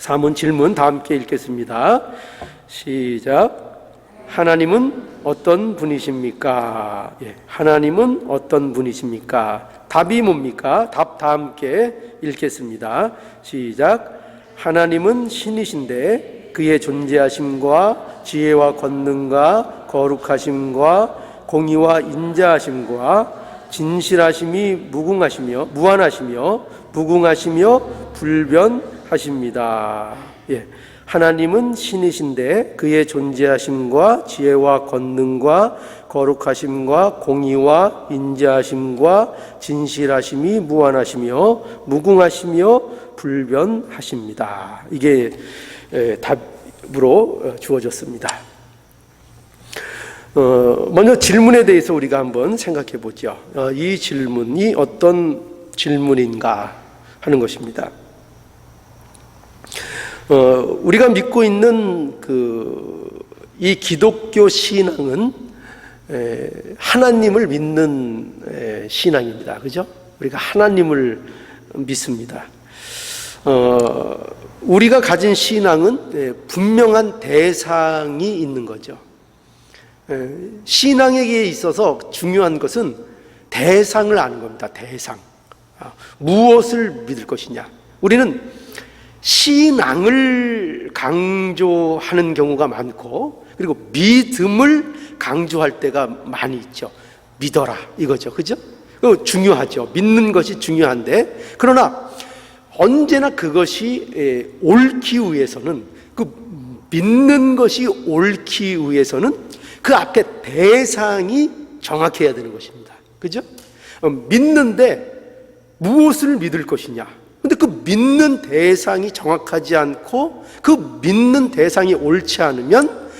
3문 질문 다 함께 읽겠습니다. 시작. 하나님은 어떤 분이십니까? 예, 하나님은 어떤 분이십니까? 답이 뭡니까? 답 다 함께 읽겠습니다. 시작. 하나님은 신이신데 그의 존재하심과 지혜와 권능과 거룩하심과 공의와 인자하심과 진실하심이 무한하시며 무궁하시며 불변하십니다. 예, 하나님은 신이신데 그의 존재하심과 지혜와 권능과 거룩하심과 공의와 인자하심과 진실하심이 무한하시며 무궁하시며 불변하십니다. 이게 답으로 주어졌습니다. 먼저 질문에 대해서 우리가 한번 생각해 보죠. 이 질문이 어떤 질문인가 하는 것입니다. 우리가 믿고 있는 이 기독교 신앙은 하나님을 믿는 신앙입니다. 그죠? 우리가 하나님을 믿습니다. 우리가 가진 신앙은 분명한 대상이 있는 거죠. 신앙에게 있어서 중요한 것은 대상을 아는 겁니다. 대상. 무엇을 믿을 것이냐. 우리는 신앙을 강조하는 경우가 많고, 그리고 믿음을 강조할 때가 많이 있죠. 믿어라 이거죠. 그죠? 중요하죠. 믿는 것이 중요한데, 그러나 언제나 그것이 옳기 위해서는, 믿는 것이 옳기 위해서는 그 앞에 대상이 정확해야 되는 것입니다. 그죠? 믿는데 무엇을 믿을 것이냐. 근데 그 믿는 대상이 정확하지 않고 그 믿는 대상이 옳지 않으면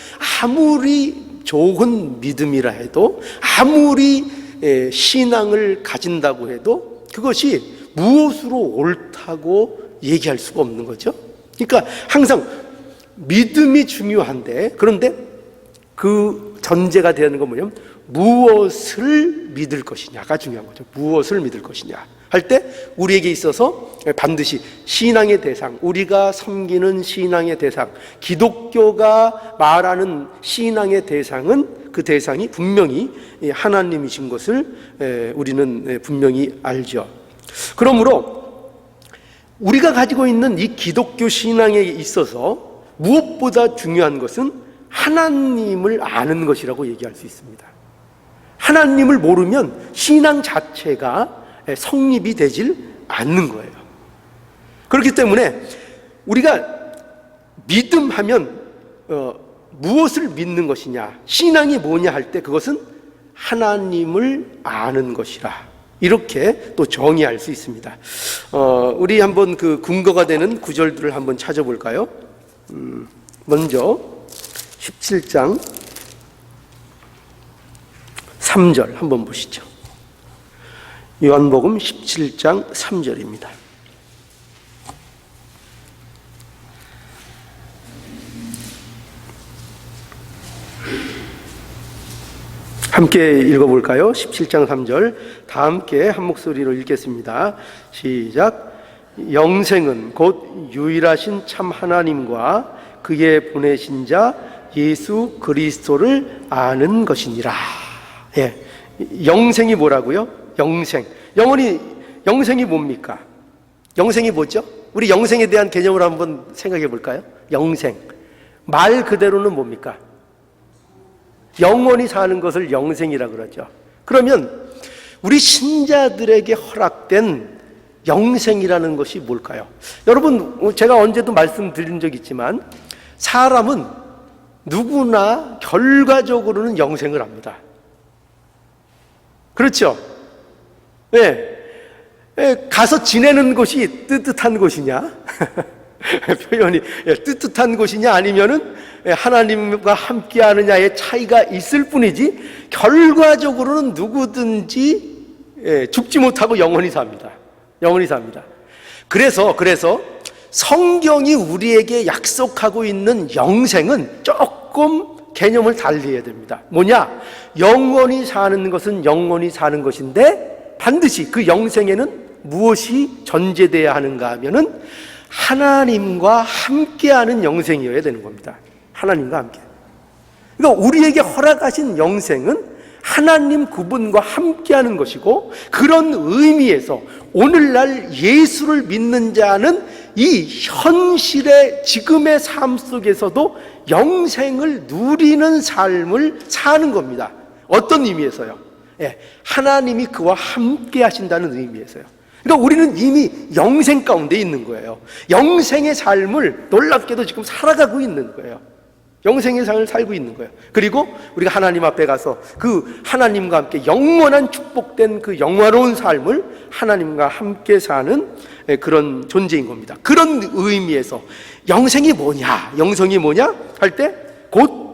아무리 좋은 믿음이라 해도, 아무리 신앙을 가진다고 해도 그것이 무엇으로 옳다고 얘기할 수가 없는 거죠. 그러니까 항상 믿음이 중요한데, 그런데 그 전제가 되는 건 뭐냐면 무엇을 믿을 것이냐가 중요한 거죠. 무엇을 믿을 것이냐 할 때 우리에게 있어서 반드시 신앙의 대상, 우리가 섬기는 신앙의 대상, 기독교가 말하는 신앙의 대상은, 그 대상이 분명히 하나님이신 것을 우리는 분명히 알죠. 그러므로 우리가 가지고 있는 이 기독교 신앙에 있어서 무엇보다 중요한 것은 하나님을 아는 것이라고 얘기할 수 있습니다. 하나님을 모르면 신앙 자체가 성립이 되질 않는 거예요. 그렇기 때문에 우리가 믿음하면 무엇을 믿는 것이냐, 신앙이 뭐냐 할 때 그것은 하나님을 아는 것이라, 이렇게 또 정의할 수 있습니다. 우리 한번 그 근거가 되는 구절들을 한번 찾아볼까요? 먼저 17장 3절 한번 보시죠. 요한복음 17장 3절입니다. 함께 읽어볼까요? 17장 3절 다 함께 한 목소리로 읽겠습니다. 시작. 영생은 곧 유일하신 참 하나님과 그의 보내신 자 예수 그리스도를 아는 것이니라. 예, 영생이 뭐라고요? 영생. 영생이 뭡니까? 영생이 뭐죠? 우리 영생에 대한 개념을 한번 생각해 볼까요? 영생. 말 그대로는 뭡니까? 영원히 사는 것을 영생이라고 그러죠. 그러면 우리 신자들에게 허락된 영생이라는 것이 뭘까요? 여러분, 제가 언제도 말씀드린 적 있지만 사람은 누구나 결과적으로는 영생을 합니다. 그렇죠? 네. 가서 지내는 곳이 뜨뜻한 곳이냐? 표현이 뜨뜻한 곳이냐, 아니면은 하나님과 함께 하느냐의 차이가 있을 뿐이지, 결과적으로는 누구든지 죽지 못하고 영원히 삽니다. 영원히 삽니다. 그래서 성경이 우리에게 약속하고 있는 영생은 조금 개념을 달리해야 됩니다. 뭐냐? 영원히 사는 것은 영원히 사는 것인데 반드시 그 영생에는 무엇이 전제되어야 하는가 하면은 하나님과 함께하는 영생이어야 되는 겁니다. 하나님과 함께. 그러니까 우리에게 허락하신 영생은 하나님 그분과 함께하는 것이고, 그런 의미에서 오늘날 예수를 믿는 자는 이 현실의 지금의 삶 속에서도 영생을 누리는 삶을 사는 겁니다. 어떤 의미에서요? 하나님이 그와 함께 하신다는 의미에서요. 그러니까 우리는 이미 영생 가운데 있는 거예요. 영생의 삶을 놀랍게도 지금 살아가고 있는 거예요. 영생의 삶을 살고 있는 거예요. 그리고 우리가 하나님 앞에 가서 그 하나님과 함께 영원한 축복된 그 영화로운 삶을 하나님과 함께 사는 그런 존재인 겁니다. 그런 의미에서 영생이 뭐냐, 영생이 뭐냐 할 때 곧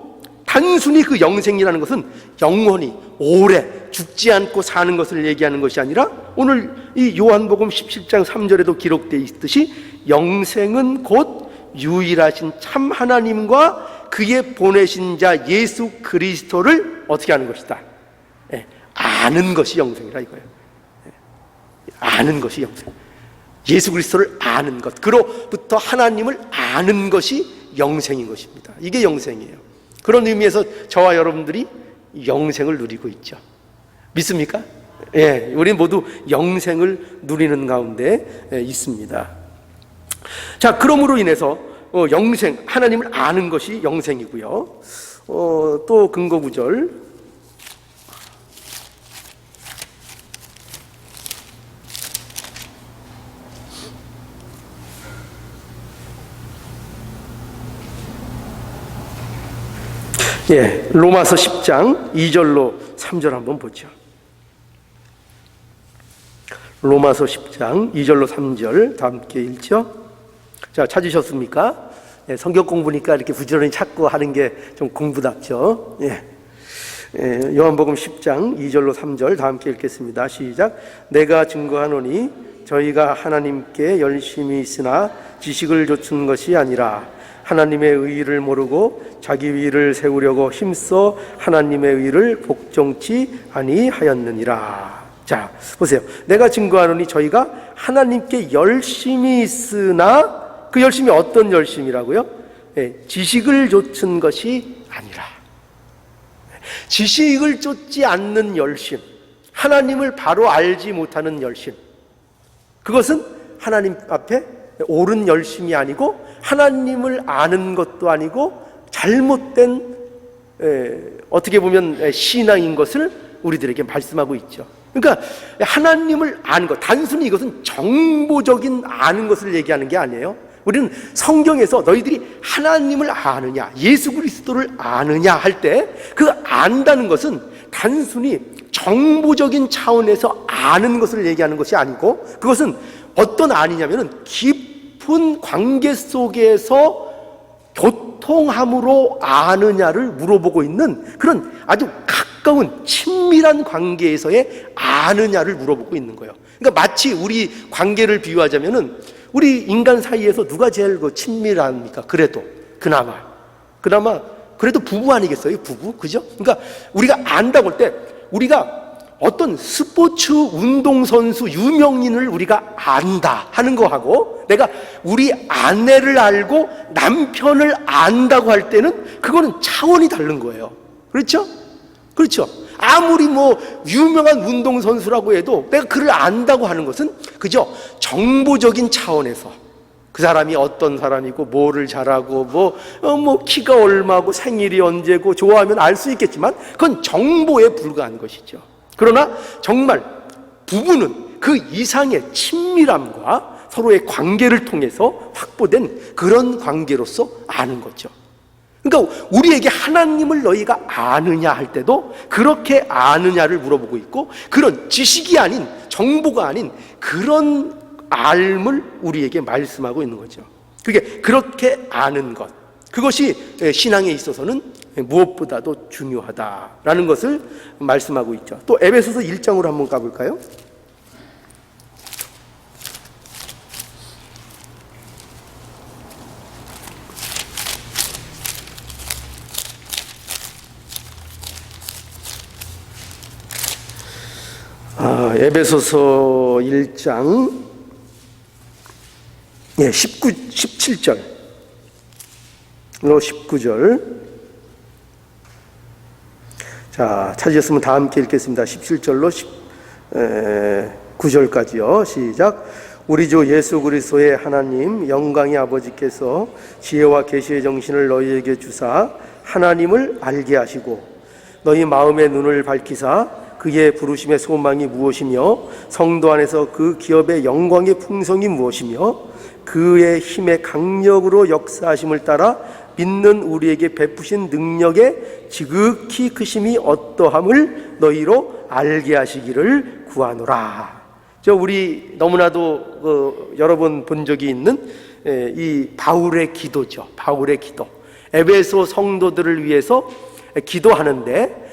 단순히 그 영생이라는 것은 영원히 오래 죽지 않고 사는 것을 얘기하는 것이 아니라, 오늘 이 요한복음 17장 3절에도 기록되어 있듯이 영생은 곧 유일하신 참 하나님과 그의 보내신 자 예수 그리스도를 어떻게 하는 것이다? 아는 것이 영생이라 이거예요. 아는 것이 영생. 예수 그리스도를 아는 것, 그로부터 하나님을 아는 것이 영생인 것입니다. 이게 영생이에요. 그런 의미에서 저와 여러분들이 영생을 누리고 있죠. 믿습니까? 우리 모두 영생을 누리는 가운데 있습니다. 자, 그러므로 인해서 영생, 하나님을 아는 것이 영생이고요. 또 근거 구절, 로마서 10장 2절로 3절 한번 보죠. 로마서 10장 2절로 3절 다 함께 읽죠. 자, 찾으셨습니까? 성경 공부니까 이렇게 부지런히 찾고 하는 게 좀 공부답죠. 요한복음 10장 2절로 3절 다 함께 읽겠습니다. 시작. 내가 증거하노니 저희가 하나님께 열심히 있으나 지식을 좇은 것이 아니라 하나님의 의의를 모르고 자기 의의를 세우려고 힘써 하나님의 의의를 복종치 아니하였느니라. 자, 보세요. 내가 증거하노니 저희가 하나님께 열심히 있으나, 그 열심이 어떤 열심이라고요? 지식을 좇은 것이 아니라. 지식을 좇지 않는 열심, 하나님을 바로 알지 못하는 열심, 그것은 하나님 앞에 옳은 열심이 아니고 하나님을 아는 것도 아니고 잘못된 어떻게 보면 신앙인 것을 우리들에게 말씀하고 있죠. 그러니까 하나님을 아는 것, 단순히 이것은 정보적인 아는 것을 얘기하는 게 아니에요. 우리는 성경에서 너희들이 하나님을 아느냐, 예수 그리스도를 아느냐 할 때 그 안다는 것은 단순히 정보적인 차원에서 아는 것을 얘기하는 것이 아니고, 그것은 어떤 아니냐면은 깊은 관계 속에서 교통함으로 아느냐를 물어보고 있는 그런 아주 가까운 친밀한 관계에서의 아느냐를 물어보고 있는 거예요. 그러니까 마치 우리 관계를 비유하자면은 우리 인간 사이에서 누가 제일 친밀합니까? 그래도 그나마 그래도 부부 아니겠어요? 부부, 그죠? 그러니까 우리가 안다고 할 때, 우리가 어떤 스포츠 운동선수 유명인을 우리가 안다 하는 거하고, 내가 우리 아내를 알고 남편을 안다고 할 때는 그거는 차원이 다른 거예요. 그렇죠? 그렇죠? 아무리 유명한 운동선수라고 해도 내가 그를 안다고 하는 것은 그저 정보적인 차원에서 그 사람이 어떤 사람이고 뭐를 잘하고 키가 얼마고 생일이 언제고 좋아하면 알 수 있겠지만 그건 정보에 불과한 것이죠. 그러나 정말 부부는 그 이상의 친밀함과 서로의 관계를 통해서 확보된 그런 관계로서 아는 거죠. 그러니까 우리에게 하나님을 너희가 아느냐 할 때도 그렇게 아느냐를 물어보고 있고, 그런 지식이 아닌, 정보가 아닌 그런 알을 우리에게 말씀하고 있는 거죠. 그게 그렇게 아는 것, 그것이 신앙에 있어서는 무엇보다도 중요하다라는 것을 말씀하고 있죠. 또 에베소서 1장으로 한번 가볼까요? 에베소서 1장 예, 17절. 19절. 자, 찾으셨으면 다 함께 읽겠습니다. 17절로 9절까지요. 시작. 우리 주 예수 그리스도의 하나님 영광의 아버지께서 지혜와 계시의 정신을 너희에게 주사 하나님을 알게 하시고 너희 마음의 눈을 밝히사 그의 부르심의 소망이 무엇이며 성도 안에서 그 기업의 영광의 풍성이 무엇이며 그의 힘의 강력으로 역사하심을 따라 믿는 우리에게 베푸신 능력의 지극히 크심이 어떠함을 너희로 알게 하시기를 구하노라. 우리 너무나도 여러 번 본 적이 있는 이 바울의 기도죠. 바울의 기도. 에베소 성도들을 위해서 기도하는데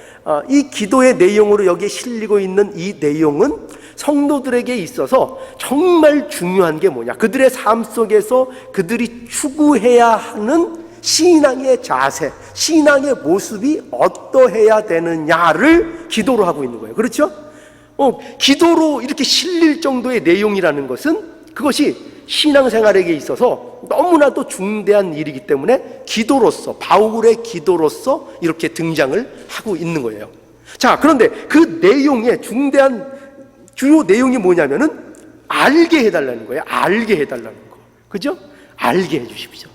이 기도의 내용으로 여기에 실리고 있는 이 내용은 성도들에게 있어서 정말 중요한 게 뭐냐, 그들의 삶 속에서 그들이 추구해야 하는 신앙의 자세, 신앙의 모습이 어떠해야 되느냐를 기도로 하고 있는 거예요. 그렇죠? 기도로 이렇게 실릴 정도의 내용이라는 것은 그것이 신앙생활에게 있어서 너무나도 중대한 일이기 때문에 기도로서, 바울의 기도로서 이렇게 등장을 하고 있는 거예요. 자, 그런데 그 내용의 중대한 주요 내용이 뭐냐면은 알게 해달라는 거예요. 알게 해달라는 거. 그죠? 알게 해주십시오.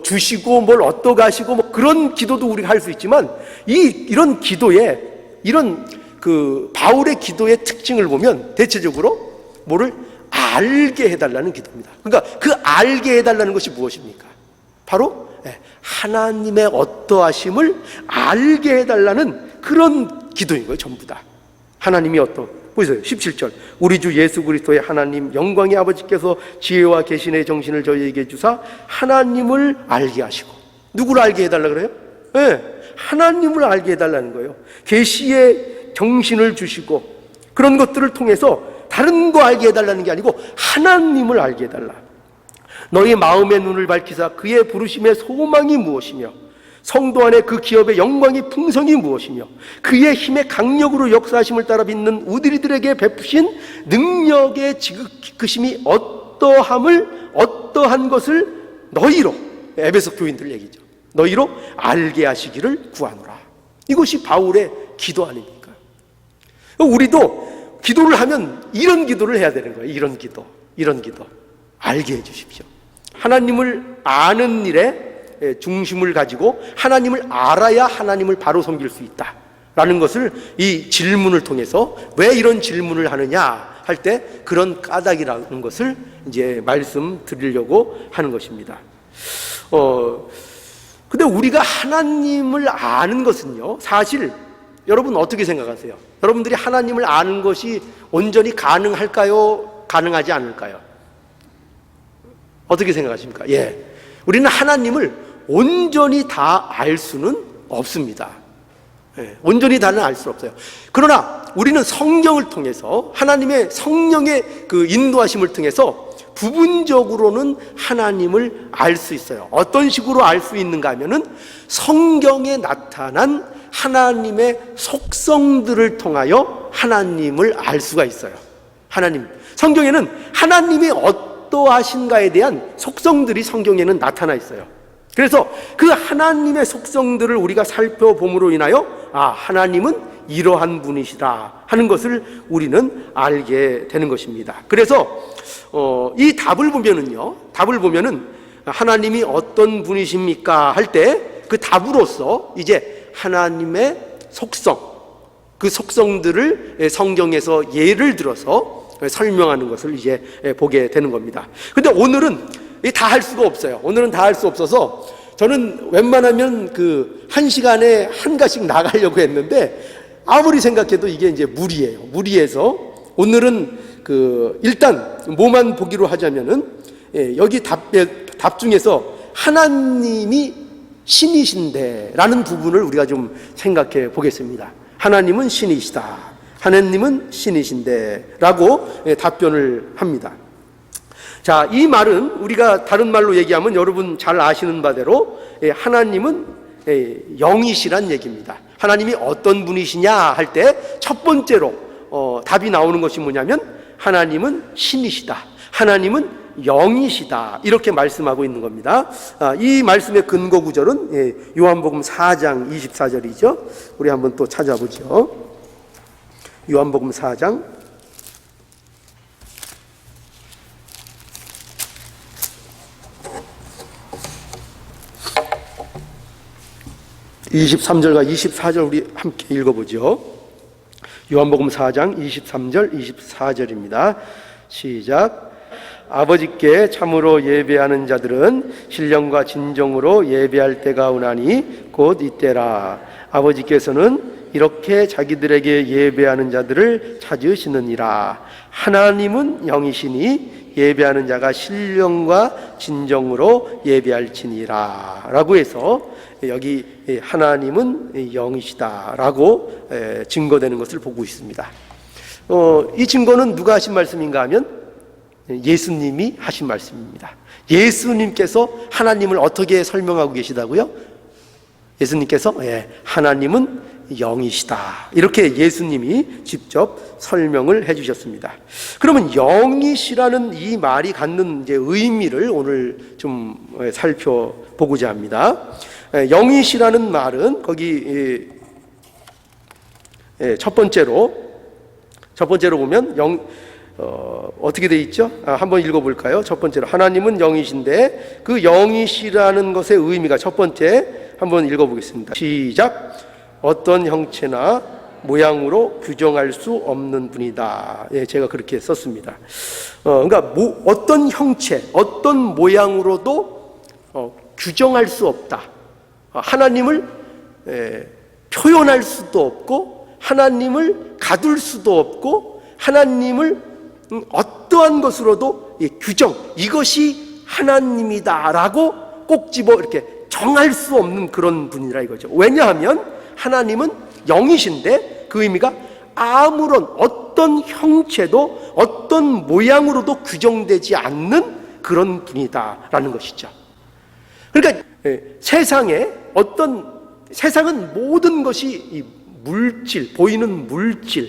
주시고 뭘 어떠가 하시고 뭐 그런 기도도 우리가 할 수 있지만 이런 기도에 이런 바울의 기도의 특징을 보면 대체적으로 뭐를 알게 해달라는 기도입니다. 그러니까 그 알게 해달라는 것이 무엇입니까? 바로 하나님의 어떠하심을 알게 해달라는 그런 기도인 거예요. 전부 다 하나님이 보세요. 17절. 우리 주 예수 그리스도의 하나님 영광의 아버지께서 지혜와 계신의 정신을 저희에게 주사 하나님을 알게 하시고, 누구를 알게 해달라 그래요? 하나님을 알게 해달라는 거예요. 계시의 정신을 주시고 그런 것들을 통해서 다른 거 알게 해달라는 게 아니고 하나님을 알게 해달라. 너희 마음의 눈을 밝히사 그의 부르심의 소망이 무엇이며 성도 안에 그 기업의 영광이 풍성이 무엇이며 그의 힘의 강력으로 역사하심을 따라 믿는 우리들에게 베푸신 능력의 지극히 크심이 어떠한 것을 너희로, 에베소 교인들 얘기죠, 너희로 알게 하시기를 구하노라. 이것이 바울의 기도 아닙니까? 우리도 기도를 하면 이런 기도를 해야 되는 거예요. 이런 기도. 알게 해 주십시오. 하나님을 아는 일에 중심을 가지고 하나님을 알아야 하나님을 바로 섬길 수 있다라는 것을 이 질문을 통해서, 왜 이런 질문을 하느냐 할 때 그런 까닭이라는 것을 이제 말씀드리려고 하는 것입니다. 근데 우리가 하나님을 아는 것은요, 사실 여러분 어떻게 생각하세요? 여러분들이 하나님을 아는 것이 온전히 가능할까요? 가능하지 않을까요? 어떻게 생각하십니까? 우리는 하나님을 온전히 다 알 수는 없습니다. 온전히 다는 알 수 없어요. 그러나 우리는 성경을 통해서, 하나님의 성령의 그 인도하심을 통해서 부분적으로는 하나님을 알 수 있어요. 어떤 식으로 알 수 있는가 하면은 성경에 나타난 하나님의 속성들을 통하여 하나님을 알 수가 있어요. 성경에는 하나님이 어떠하신가에 대한 속성들이 성경에는 나타나 있어요. 그래서 그 하나님의 속성들을 우리가 살펴봄으로 인하여 하나님은 이러한 분이시다 하는 것을 우리는 알게 되는 것입니다. 그래서 이 답을 보면은 하나님이 어떤 분이십니까 할 때 그 답으로서 이제 하나님의 속성, 그 속성들을 성경에서 예를 들어서 설명하는 것을 이제 보게 되는 겁니다. 근데 오늘은 다 할 수가 없어요. 오늘은 다 할 수 없어서 저는 웬만하면 한 시간에 한 가지씩 나가려고 했는데 아무리 생각해도 이게 이제 무리해서 오늘은 일단 뭐만 보기로 하자면은 여기 답 중에서 하나님이 신이신데 라는 부분을 우리가 좀 생각해 보겠습니다. 하나님은 신이시다, 하나님은 신이신데 라고 답변을 합니다. 자, 이 말은 우리가 다른 말로 얘기하면 여러분 잘 아시는 바대로 하나님은 영이시란 얘기입니다. 하나님이 어떤 분이시냐 할 때 첫 번째로 답이 나오는 것이 뭐냐면 하나님은 신이시다, 하나님은 영이시다, 이렇게 말씀하고 있는 겁니다. 이 말씀의 근거 구절은 요한복음 4장 24절이죠. 우리 한번 또 찾아보죠. 요한복음 4장 23절과 24절 우리 함께 읽어보죠. 요한복음 4장 23절 24절입니다. 시작. 아버지께 참으로 예배하는 자들은 신령과 진정으로 예배할 때가 오나니 곧 이때라. 아버지께서는 이렇게 자기들에게 예배하는 자들을 찾으시느니라. 하나님은 영이시니 예배하는 자가 신령과 진정으로 예배할지니라 라고 해서 여기 하나님은 영이시다 라고 증거되는 것을 보고 있습니다. 이 증거는 누가 하신 말씀인가 하면 예수님이 하신 말씀입니다. 예수님께서 하나님을 어떻게 설명하고 계시다고요? 예수님께서 하나님은 영이시다, 이렇게 예수님이 직접 설명을 해주셨습니다. 그러면 영이시라는 이 말이 갖는 의미를 오늘 좀 살펴보고자 합니다. 영이시라는 말은 거기 첫 번째로 보면 어떻게 돼 있죠? 한번 읽어볼까요? 첫 번째로 하나님은 영이신데 그 영이시라는 것의 의미가 첫 번째 한번 읽어보겠습니다. 시작. 어떤 형체나 모양으로 규정할 수 없는 분이다. 제가 그렇게 썼습니다. 그러니까 어떤 형체, 어떤 모양으로도 규정할 수 없다. 하나님을 표현할 수도 없고 하나님을 가둘 수도 없고 하나님을 어떠한 것으로도 규정, 이것이 하나님이다라고 꼭 집어 이렇게 정할 수 없는 그런 분이라 이거죠. 왜냐하면 하나님은 영이신데 그 의미가 아무런 어떤 형체도 어떤 모양으로도 규정되지 않는 그런 분이다라는 것이죠. 그러니까 세상은 모든 것이 물질, 보이는 물질,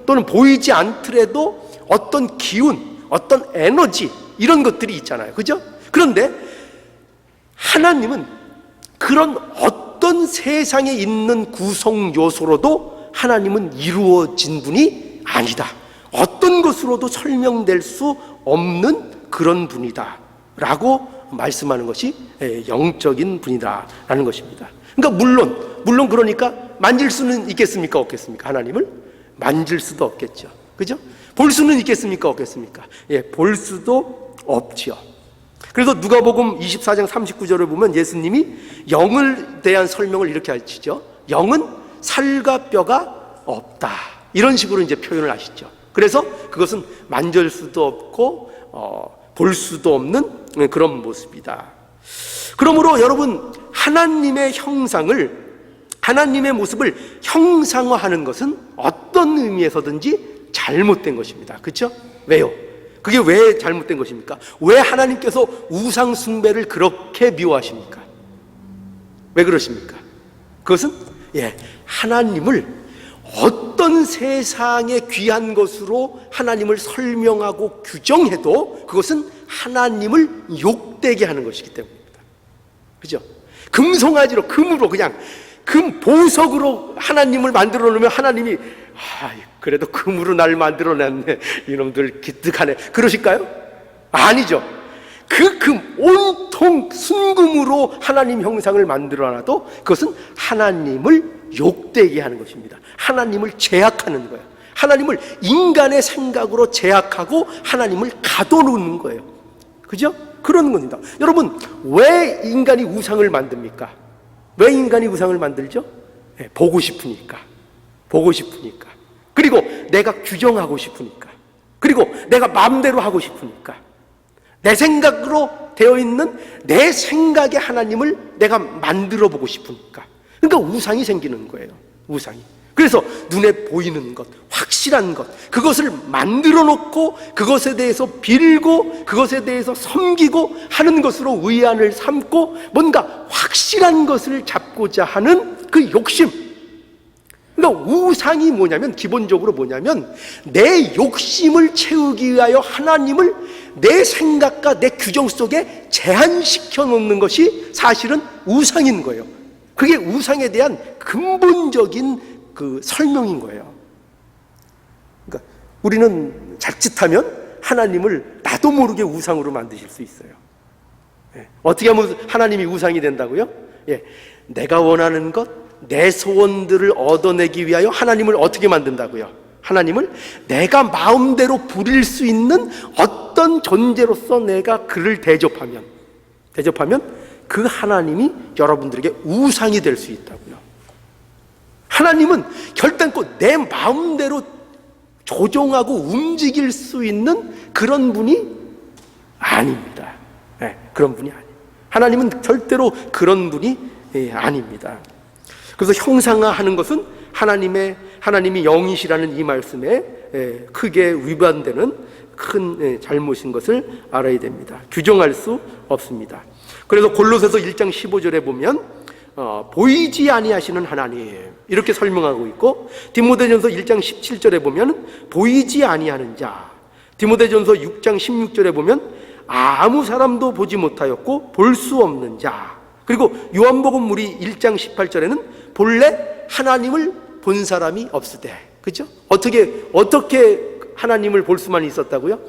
또는 보이지 않더라도 어떤 기운, 어떤 에너지, 이런 것들이 있잖아요. 그죠? 그런데 하나님은 그런 어떤 세상에 있는 구성 요소로도 하나님은 이루어진 분이 아니다. 어떤 것으로도 설명될 수 없는 그런 분이다 라고 말씀하는 것이 영적인 분이다라는 것입니다. 그러니까 물론 그러니까 만질 수는 있겠습니까? 없겠습니까? 하나님을 만질 수도 없겠죠. 그죠? 볼 수는 있겠습니까? 없겠습니까? 볼 수도 없죠. 그래서 누가복음 24장 39절을 보면 예수님이 영을 대한 설명을 이렇게 하시죠. 영은 살과 뼈가 없다. 이런 식으로 이제 표현을 하시죠. 그래서 그것은 만질 수도 없고 볼 수도 없는 그런 모습이다. 그러므로 여러분, 하나님의 모습을 형상화하는 것은 어떤 의미에서든지 잘못된 것입니다. 그렇죠? 왜요? 그게 왜 잘못된 것입니까? 왜 하나님께서 우상 숭배를 그렇게 미워하십니까? 왜 그러십니까? 그것은 하나님을 어떤 세상의 귀한 것으로 하나님을 설명하고 규정해도 그것은 하나님을 욕되게 하는 것이기 때문입니다. 그죠? 금송아지로, 금으로, 그냥 금 보석으로 하나님을 만들어 놓으면 하나님이 그래도 금으로 날 만들어 놨네, 이놈들 기특하네, 그러실까요? 아니죠. 그 금 온통 순금으로 하나님 형상을 만들어 놔도 그것은 하나님을 욕되게 하는 것입니다. 하나님을 제약하는 거예요. 하나님을 인간의 생각으로 제약하고 하나님을 가둬놓는 거예요. 그죠? 그런 겁니다. 여러분, 왜 인간이 우상을 만듭니까? 왜 인간이 우상을 만들죠? 보고 싶으니까. 그리고 내가 규정하고 싶으니까. 그리고 내가 마음대로 하고 싶으니까. 내 생각으로 되어 있는 내 생각의 하나님을 내가 만들어 보고 싶으니까. 그러니까 우상이 생기는 거예요. 우상이. 그래서 눈에 보이는 것, 확실한 것, 그것을 만들어 놓고 그것에 대해서 빌고 그것에 대해서 섬기고 하는 것으로 의안을 삼고 뭔가 확실한 것을 잡고자 하는 그 욕심, 그러니까 우상이 뭐냐면, 기본적으로 뭐냐면, 내 욕심을 채우기 위하여 하나님을 내 생각과 내 규정 속에 제한시켜 놓는 것이 사실은 우상인 거예요. 그게 우상에 대한 근본적인 그 설명인 거예요. 그러니까 우리는 자칫하면 하나님을 나도 모르게 우상으로 만드실 수 있어요. 어떻게 하면 하나님이 우상이 된다고요? 내가 원하는 것, 내 소원들을 얻어내기 위하여 하나님을 어떻게 만든다고요? 하나님을 내가 마음대로 부릴 수 있는 어떤 존재로서 내가 그를 대접하면 그 하나님이 여러분들에게 우상이 될 수 있다고요. 하나님은 결단코 내 마음대로 조종하고 움직일 수 있는 그런 분이 아닙니다. 그런 분이 아니에요. 하나님은 절대로 그런 분이 아닙니다. 그래서 형상화하는 것은 하나님이 영이시라는 이 말씀에 크게 위반되는 큰 잘못인 것을 알아야 됩니다. 규정할 수 없습니다. 그래서 골로새서 1장 15절에 보면 보이지 아니하시는 하나님 이렇게 설명하고 있고, 디모데전서 1장 17절에 보면 보이지 아니하는 자, 디모데전서 6장 16절에 보면 아무 사람도 보지 못하였고 볼 수 없는 자, 그리고 요한복음 우리 1장 18절에는 본래 하나님을 본 사람이 없으되, 그렇죠? 어떻게 하나님을 볼 수만 있었다고요?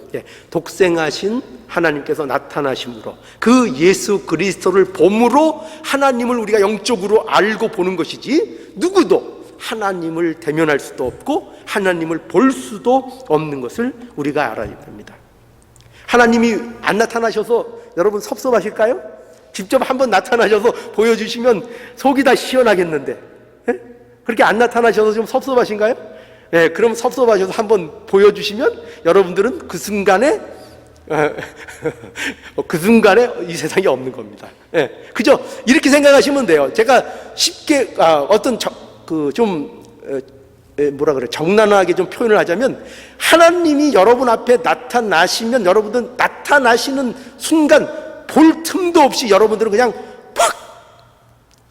독생하신 하나님께서 나타나심으로, 그 예수 그리스도를 봄으로 하나님을 우리가 영적으로 알고 보는 것이지, 누구도 하나님을 대면할 수도 없고 하나님을 볼 수도 없는 것을 우리가 알아야 됩니다. 하나님이 안 나타나셔서 여러분 섭섭하실까요? 직접 한번 나타나셔서 보여주시면 속이 다 시원하겠는데, 그렇게 안 나타나셔서 좀 섭섭하신가요? 그럼 섭섭하셔서 한번 보여주시면 여러분들은 그 순간에 이 세상에 없는 겁니다. 그죠? 이렇게 생각하시면 돼요. 제가 쉽게 정난하게 좀 표현을 하자면, 하나님이 여러분 앞에 나타나시면 여러분들은 나타나시는 순간 볼 틈도 없이 여러분들은 그냥 팍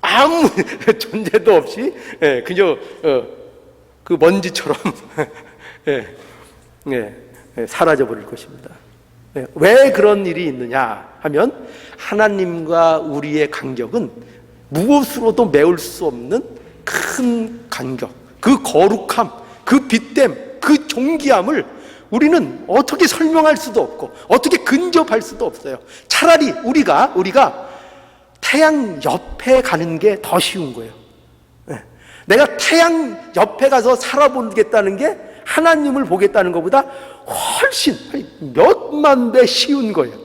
아무 존재도 없이 그저 그 먼지처럼 사라져 버릴 것입니다. 왜 그런 일이 있느냐 하면, 하나님과 우리의 간격은 무엇으로도 메울 수 없는 큰 간격, 그 거룩함, 그 빛됨, 그 존귀함을 우리는 어떻게 설명할 수도 없고 어떻게 근접할 수도 없어요. 차라리 우리가 태양 옆에 가는 게 더 쉬운 거예요. 내가 태양 옆에 가서 살아보겠다는 게 하나님을 보겠다는 것보다 훨씬 몇만 배 쉬운 거예요.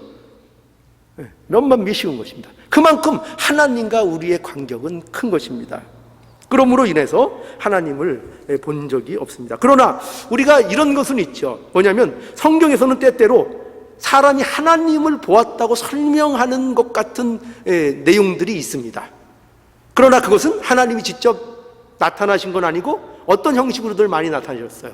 몇만 배 쉬운 것입니다. 그만큼 하나님과 우리의 간격은 큰 것입니다. 그러므로 인해서 하나님을 본 적이 없습니다. 그러나 우리가 이런 것은 있죠. 뭐냐면, 성경에서는 때때로 사람이 하나님을 보았다고 설명하는 것 같은 내용들이 있습니다. 그러나 그것은 하나님이 직접 나타나신 건 아니고 어떤 형식으로들 많이 나타나셨어요.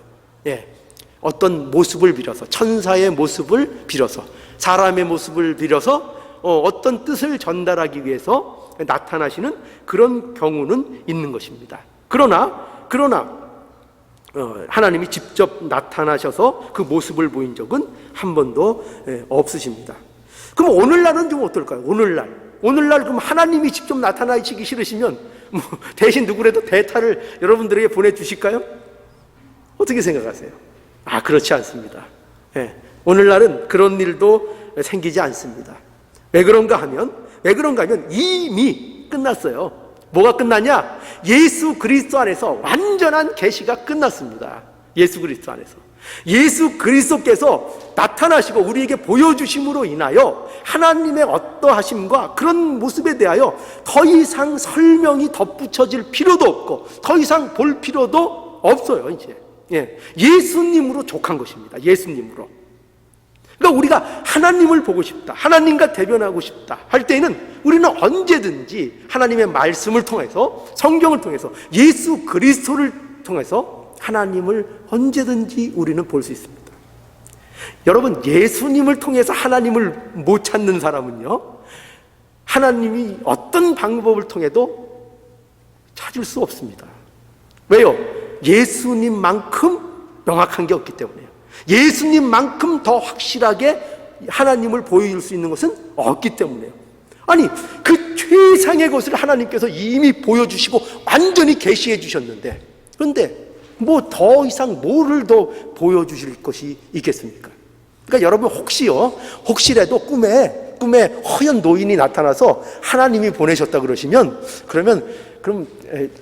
어떤 모습을 빌어서, 천사의 모습을 빌어서, 사람의 모습을 빌어서 어떤 뜻을 전달하기 위해서 나타나시는 그런 경우는 있는 것입니다. 그러나 하나님이 직접 나타나셔서 그 모습을 보인 적은 한 번도 없으십니다. 그럼 오늘날은 좀 어떨까요? 오늘날 그럼 하나님이 직접 나타나시기 싫으시면 대신 누구라도 대타를 여러분들에게 보내주실까요? 어떻게 생각하세요? 그렇지 않습니다. 오늘날은 그런 일도 생기지 않습니다. 왜 그런가 하면 이미 끝났어요. 뭐가 끝났냐? 예수 그리스도 안에서 완전한 계시가 끝났습니다. 예수 그리스도 안에서. 예수 그리스도께서 나타나시고 우리에게 보여주심으로 인하여 하나님의 어떠하심과 그런 모습에 대하여 더 이상 설명이 덧붙여질 필요도 없고 더 이상 볼 필요도 없어요. 이제 예수님으로 족한 것입니다. 예수님으로. 그러니까 우리가 하나님을 보고 싶다, 하나님과 대변하고 싶다 할 때에는 우리는 언제든지 하나님의 말씀을 통해서, 성경을 통해서, 예수 그리스도를 통해서 하나님을 언제든지 우리는 볼 수 있습니다. 여러분, 예수님을 통해서 하나님을 못 찾는 사람은요, 하나님이 어떤 방법을 통해도 찾을 수 없습니다. 왜요? 예수님만큼 명확한 게 없기 때문에요. 예수님만큼 더 확실하게 하나님을 보여줄 수 있는 것은 없기 때문에요. 아니, 그 최상의 것을 하나님께서 이미 보여주시고 완전히 계시해 주셨는데, 그런데 뭐 더 이상 뭐를 더 보여주실 것이 있겠습니까? 그러니까 여러분 혹시라도 꿈에 허연 노인이 나타나서 하나님이 보내셨다 그러시면, 그럼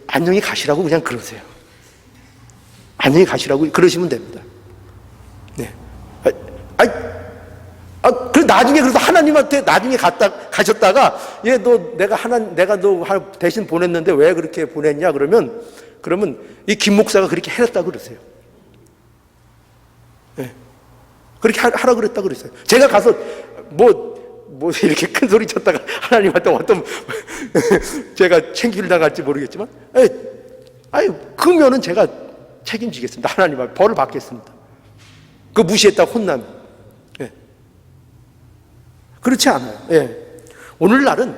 안녕히 가시라고 그냥 그러세요. 안녕히 가시라고 그러시면 됩니다. 네. 그 나중에 그래서 하나님한테 나중에 가셨다가 내가 너 대신 보냈는데 왜 그렇게 보냈냐 그러면 이 김 목사가 그렇게 해냈다 그러세요. 네. 그렇게 하라 그랬다 그랬어요. 제가 가서 뭐 이렇게 큰 소리 쳤다가 하나님한테 어떤 제가 챙기를 당할지 모르겠지만, 그러면은 제가 책임지겠습니다. 하나님한테 벌을 받겠습니다. 그 무시했다고 혼나면. 예. 그렇지 않아요. 예. 오늘날은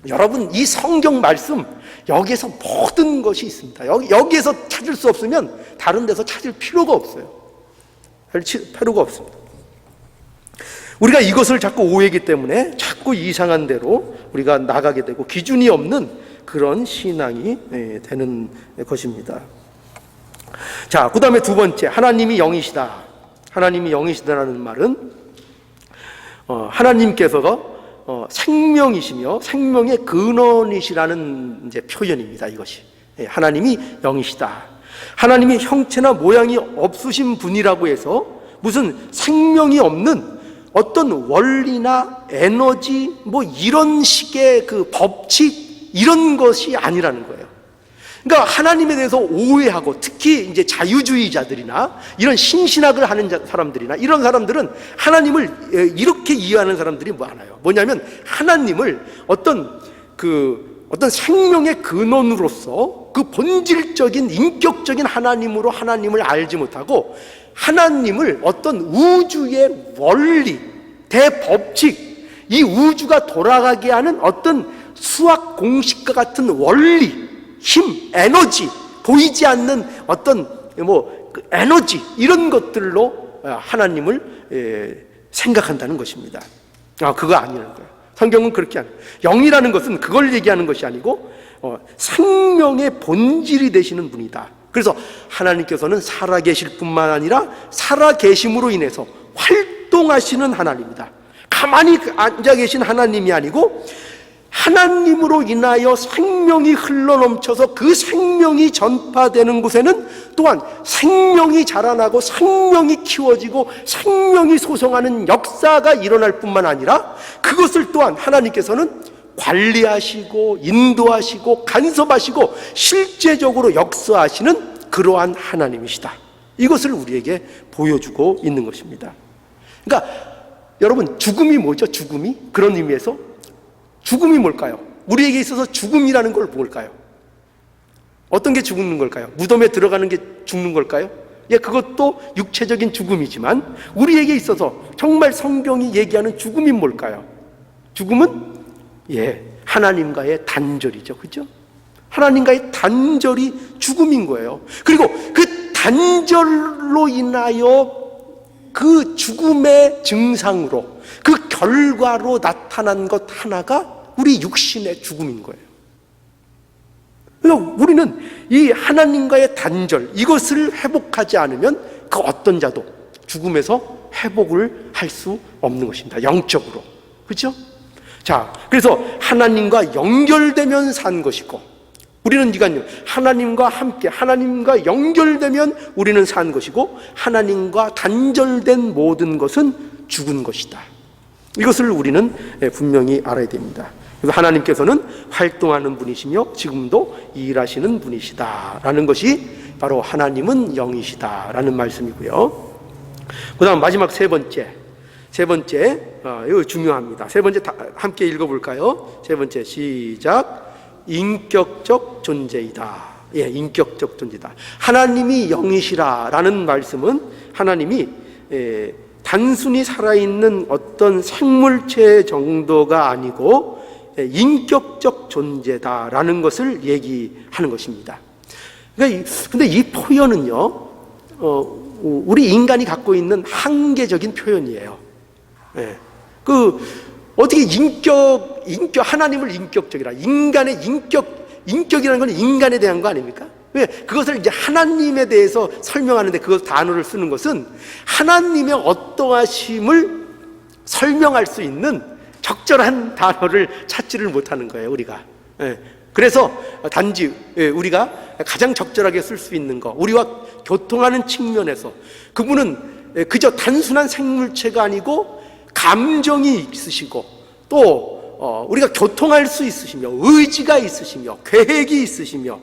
여러분 이 성경 말씀 여기에서 모든 것이 있습니다. 여기에서 찾을 수 없으면 다른 데서 찾을 필요가 없어요. 필요가 없습니다. 우리가 이것을 자꾸 오해하기 때문에 자꾸 이상한 대로 우리가 나가게 되고 기준이 없는 그런 신앙이 되는 것입니다. 자, 그 다음에 두 번째, 하나님이 영이시다. 하나님이 영이시다라는 말은 하나님께서가 생명이시며 생명의 근원이시라는 이제 표현입니다. 이것이 하나님이 영이시다. 하나님이 형체나 모양이 없으신 분이라고 해서 무슨 생명이 없는 어떤 원리나 에너지 뭐 이런 식의 그 법칙 이런 것이 아니라는 거예요. 그러니까 하나님에 대해서 오해하고 특히 이제 자유주의자들이나 이런 신신학을 하는 사람들이나 이런 사람들은 하나님을 이렇게 이해하는 사람들이 많아요. 뭐냐면 하나님을 어떤 생명의 근원으로서 그 본질적인 인격적인 하나님으로 하나님을 알지 못하고 하나님을 어떤 우주의 원리, 대법칙, 이 우주가 돌아가게 하는 어떤 수학 공식과 같은 원리, 힘, 에너지, 보이지 않는 어떤 그 에너지 이런 것들로 하나님을 생각한다는 것입니다. 그거 아니라는 거예요. 성경은 그렇게 안 해요. 영이라는 것은 그걸 얘기하는 것이 아니고 생명의 본질이 되시는 분이다. 그래서 하나님께서는 살아계실 뿐만 아니라 살아계심으로 인해서 활동하시는 하나님이다. 가만히 앉아 계신 하나님이 아니고 하나님으로 인하여 생명이 흘러넘쳐서 그 생명이 전파되는 곳에는 또한 생명이 자라나고 생명이 키워지고 생명이 소성하는 역사가 일어날 뿐만 아니라 그것을 또한 하나님께서는 관리하시고 인도하시고 간섭하시고 실제적으로 역사하시는 그러한 하나님이시다. 이것을 우리에게 보여주고 있는 것입니다. 그러니까 여러분 죽음이 뭐죠? 죽음이? 그런 의미에서 죽음이 뭘까요? 우리에게 있어서 죽음이라는 걸 뭘까요? 어떤 게 죽는 걸까요? 무덤에 들어가는 게 죽는 걸까요? 그것도 육체적인 죽음이지만 우리에게 있어서 정말 성경이 얘기하는 죽음이 뭘까요? 죽음은 하나님과의 단절이죠. 그죠? 하나님과의 단절이 죽음인 거예요. 그리고 그 단절로 인하여 그 죽음의 증상으로 그 결과로 나타난 것 하나가 우리 육신의 죽음인 거예요. 그래서 우리는 이 하나님과의 단절 이것을 회복하지 않으면 그 어떤 자도 죽음에서 회복을 할 수 없는 것입니다. 영적으로. 그렇죠? 자, 그래서 하나님과 연결되면 산 것이고 우리는 이간요 하나님과 함께 하나님과 연결되면 우리는 산 것이고 하나님과 단절된 모든 것은 죽은 것이다. 이것을 우리는 분명히 알아야 됩니다. 그래서 하나님께서는 활동하는 분이시며 지금도 일하시는 분이시다라는 것이 바로 하나님은 영이시다라는 말씀이고요. 그 다음 마지막 세 번째 이거 중요합니다. 세 번째 함께 읽어볼까요? 세 번째 시작. 인격적 존재이다. 인격적 존재다. 하나님이 영이시라라는 말씀은 하나님이 단순히 살아있는 어떤 생물체 정도가 아니고 인격적 존재다라는 것을 얘기하는 것입니다. 근데 이 표현은요, 우리 인간이 갖고 있는 한계적인 표현이에요. 예. 어떻게 하나님을 인격적이라, 인격이라는 건 인간에 대한 거 아닙니까? 왜? 그것을 이제 하나님에 대해서 설명하는데 그 단어를 쓰는 것은 하나님의 어떠하심을 설명할 수 있는 적절한 단어를 찾지를 못하는 거예요, 우리가. 예. 그래서 단지 우리가 가장 적절하게 쓸 수 있는 거, 우리와 교통하는 측면에서 그분은 그저 단순한 생물체가 아니고 감정이 있으시고 또 우리가 교통할 수 있으시며 의지가 있으시며 계획이 있으시며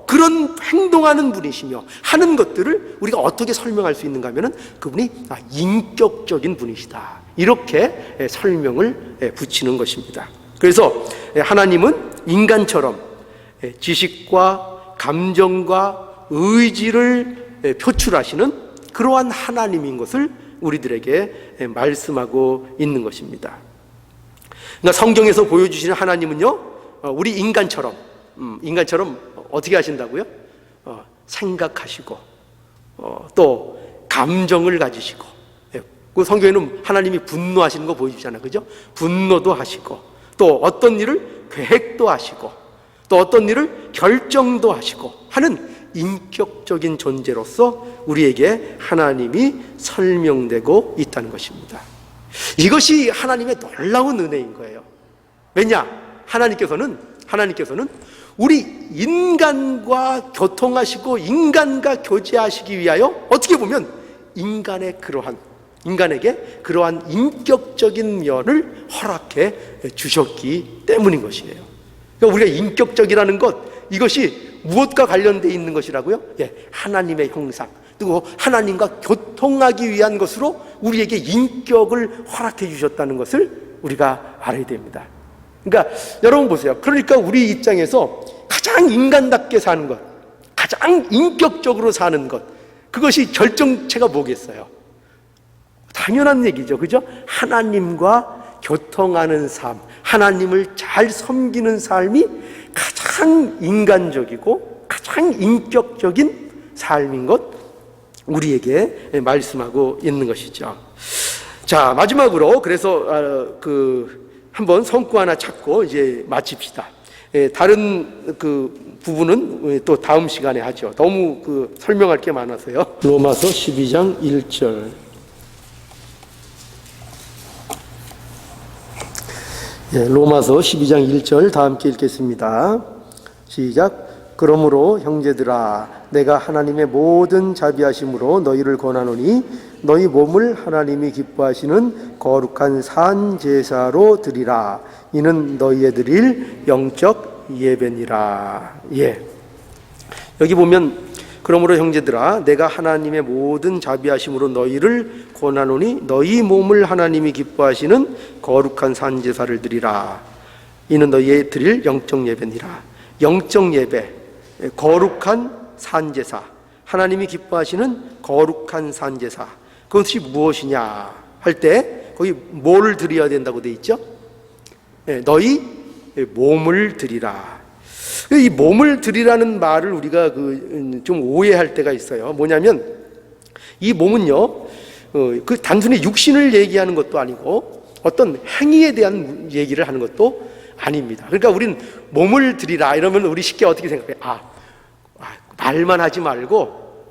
그런 행동하는 분이시며 하는 것들을 우리가 어떻게 설명할 수 있는가 하면은 그분이 인격적인 분이시다, 이렇게 설명을 붙이는 것입니다. 그래서 하나님은 인간처럼 지식과 감정과 의지를 표출하시는 그러한 하나님인 것을 우리들에게 말씀하고 있는 것입니다. 그러니까 성경에서 보여주시는 하나님은요, 우리 인간처럼 어떻게 하신다고요? 생각하시고 또 감정을 가지시고, 그 성경에는 하나님이 분노하시는 거 보여주잖아요, 그죠? 분노도 하시고 또 어떤 일을 계획도 하시고 또 어떤 일을 결정도 하시고 하는 인격적인 존재로서 우리에게 하나님이 설명되고 있다는 것입니다. 이것이 하나님의 놀라운 은혜인 거예요. 왜냐? 하나님께서는 우리 인간과 교통하시고 인간과 교제하시기 위하여 어떻게 보면 인간에게 그러한 인격적인 면을 허락해 주셨기 때문인 것이에요. 그러니까 우리가 인격적이라는 것, 이것이 무엇과 관련되어 있는 것이라고요? 하나님의 형상, 그리고 하나님과 교통하기 위한 것으로 우리에게 인격을 허락해 주셨다는 것을 우리가 알아야 됩니다. 그러니까 여러분 보세요. 그러니까 우리 입장에서 가장 인간답게 사는 것, 가장 인격적으로 사는 것, 그것이 결정체가 뭐겠어요? 당연한 얘기죠, 그죠? 하나님과 교통하는 삶, 하나님을 잘 섬기는 삶이 가장 인간적이고 가장 인격적인 삶인 것, 우리에게 말씀하고 있는 것이죠. 자, 마지막으로 그래서 한번 성구 하나 찾고 이제 마칩시다. 다른 부분은 또 다음 시간에 하죠. 너무 설명할 게 많아서요. 로마서 12장 1절. 로마서 12장 1절 다 함께 읽겠습니다. 시작. 그러므로 형제들아, 내가 하나님의 모든 자비하심으로 너희를 권하노니 너희 몸을 하나님이 기뻐하시는 거룩한 산 제사로 드리라. 이는 너희의 드릴 영적 예배니라. 여기 보면 그러므로 형제들아, 내가 하나님의 모든 자비하심으로 너희를 권하노니 너희 몸을 하나님이 기뻐하시는 거룩한 산 제사를 드리라. 이는 너희의 드릴 영적 예배니라. 영적 예배, 거룩한 산 제사, 하나님이 기뻐하시는 거룩한 산 제사, 그것이 무엇이냐 할 때 거기 뭘 드려야 된다고 돼 있죠? 너희 몸을 드리라. 이 몸을 드리라는 말을 우리가 좀 오해할 때가 있어요. 뭐냐면 이 몸은요, 단순히 육신을 얘기하는 것도 아니고 어떤 행위에 대한 얘기를 하는 것도 아닙니다. 그러니까 우리는 몸을 드리라 이러면 우리 쉽게 어떻게 생각해요? 말만 하지 말고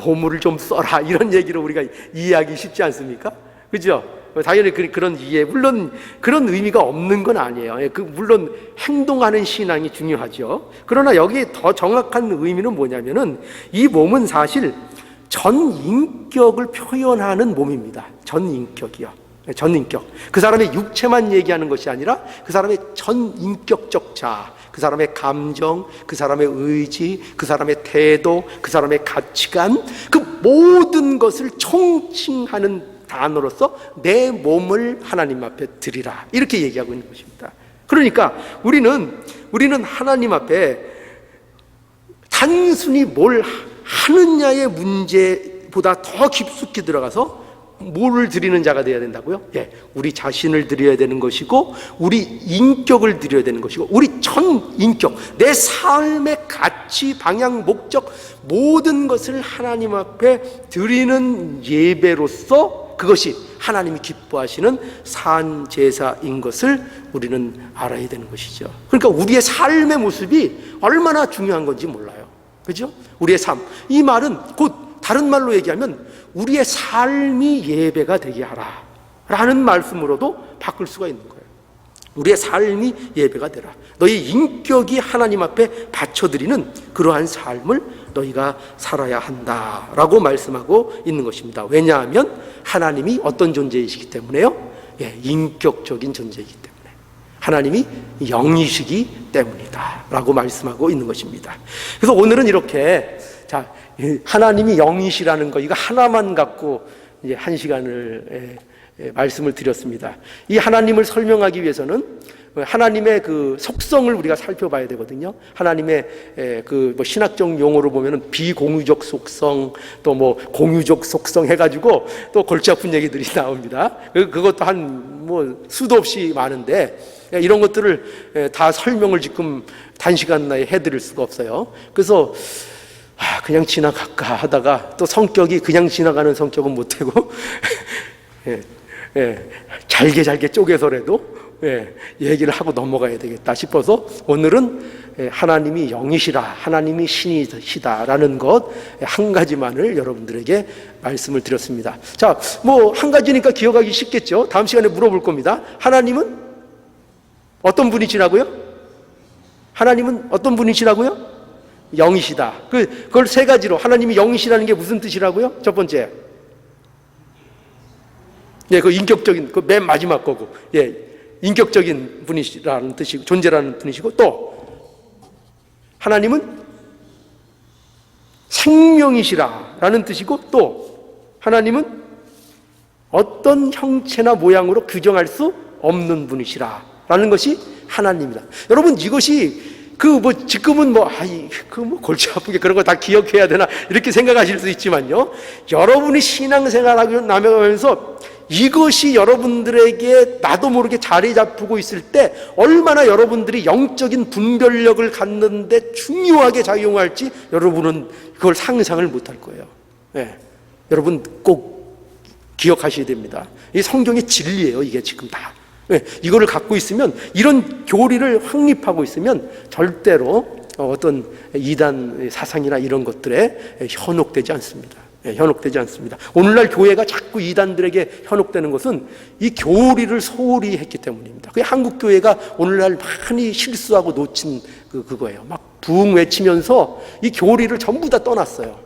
몸을 좀 써라, 이런 얘기로 우리가 이해하기 쉽지 않습니까? 그죠? 당연히 그런 이해, 물론 그런 의미가 없는 건 아니에요. 물론 행동하는 신앙이 중요하죠. 그러나 여기에 더 정확한 의미는 뭐냐면은 이 몸은 사실 전 인격을 표현하는 몸입니다. 전 인격이요. 전 인격. 그 사람의 육체만 얘기하는 것이 아니라 그 사람의 전 인격적 자, 그 사람의 감정, 그 사람의 의지, 그 사람의 태도, 그 사람의 가치관, 그 모든 것을 총칭하는 단어로서 내 몸을 하나님 앞에 드리라, 이렇게 얘기하고 있는 것입니다. 그러니까 우리는 하나님 앞에 단순히 뭘 하느냐의 문제보다 더 깊숙이 들어가서 뭐를 드리는 자가 되어야 된다고요? 예, 우리 자신을 드려야 되는 것이고, 우리 인격을 드려야 되는 것이고, 우리 전 인격, 내 삶의 가치, 방향, 목적, 모든 것을 하나님 앞에 드리는 예배로서 그것이 하나님이 기뻐하시는 산 제사인 것을 우리는 알아야 되는 것이죠. 그러니까 우리의 삶의 모습이 얼마나 중요한 건지 몰라요. 그죠? 우리의 삶. 이 말은 곧 다른 말로 얘기하면 우리의 삶이 예배가 되게 하라 라는 말씀으로도 바꿀 수가 있는 거예요. 우리의 삶이 예배가 되라. 너희 인격이 하나님 앞에 바쳐드리는 그러한 삶을 너희가 살아야 한다라고 말씀하고 있는 것입니다. 왜냐하면 하나님이 어떤 존재이시기 때문에요? 예, 인격적인 존재이기 때문에. 하나님이 영이시기 때문이다 라고 말씀하고 있는 것입니다. 그래서 오늘은 이렇게 하나님이 영이시라는 거, 이거 하나만 갖고 이제 한 시간을 말씀을 드렸습니다. 이 하나님을 설명하기 위해서는 하나님의 그 속성을 우리가 살펴봐야 되거든요. 하나님의 그 신학적 용어로 보면은 비공유적 속성, 또 뭐 공유적 속성 해가지고 또 골치 아픈 얘기들이 나옵니다. 그것도 한 뭐 수도 없이 많은데 이런 것들을 다 설명을 지금 단시간 내에 해드릴 수가 없어요. 그래서 그냥 지나갈까 하다가 또 성격이 그냥 지나가는 성격은 못되고 잘게 쪼개서라도 얘기를 하고 넘어가야 되겠다 싶어서 오늘은 하나님이 영이시라, 하나님이 신이시다라는 것 한 가지만을 여러분들에게 말씀을 드렸습니다. 자, 뭐 한 가지니까 기억하기 쉽겠죠. 다음 시간에 물어볼 겁니다. 하나님은 어떤 분이시라고요? 하나님은 어떤 분이시라고요? 영이시다. 그걸 세 가지로, 하나님이 영이시라는 게 무슨 뜻이라고요? 첫 번째, 그 인격적인, 그 맨 마지막 거고, 인격적인 분이시라는 뜻이고, 존재라는 분이시고, 또 하나님은 생명이시라는 뜻이고, 또 하나님은 어떤 형체나 모양으로 규정할 수 없는 분이시라는 것이 하나님이다. 여러분, 이것이 지금은 골치 아프게 그런 거 다 기억해야 되나 이렇게 생각하실 수 있지만요, 여러분이 신앙생활하고 나면서 이것이 여러분들에게 나도 모르게 자리 잡히고 있을 때 얼마나 여러분들이 영적인 분별력을 갖는데 중요하게 작용할지 여러분은 그걸 상상을 못할 거예요. 여러분 꼭 기억하셔야 됩니다. 이 성경의 진리예요, 이게 지금 다. 이거를 갖고 있으면, 이런 교리를 확립하고 있으면 절대로 어떤 이단 사상이나 이런 것들에 현혹되지 않습니다. 현혹되지 않습니다. 오늘날 교회가 자꾸 이단들에게 현혹되는 것은 이 교리를 소홀히 했기 때문입니다. 그게 한국 교회가 오늘날 많이 실수하고 놓친 그거예요. 막 부흥 외치면서 이 교리를 전부 다 떠났어요,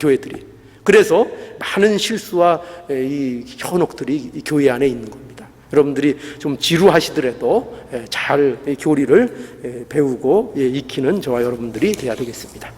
교회들이. 그래서 많은 실수와 이 현혹들이 이 교회 안에 있는 겁니다. 여러분들이 좀 지루하시더라도 잘 교리를 배우고 익히는 저와 여러분들이 되어야 되겠습니다.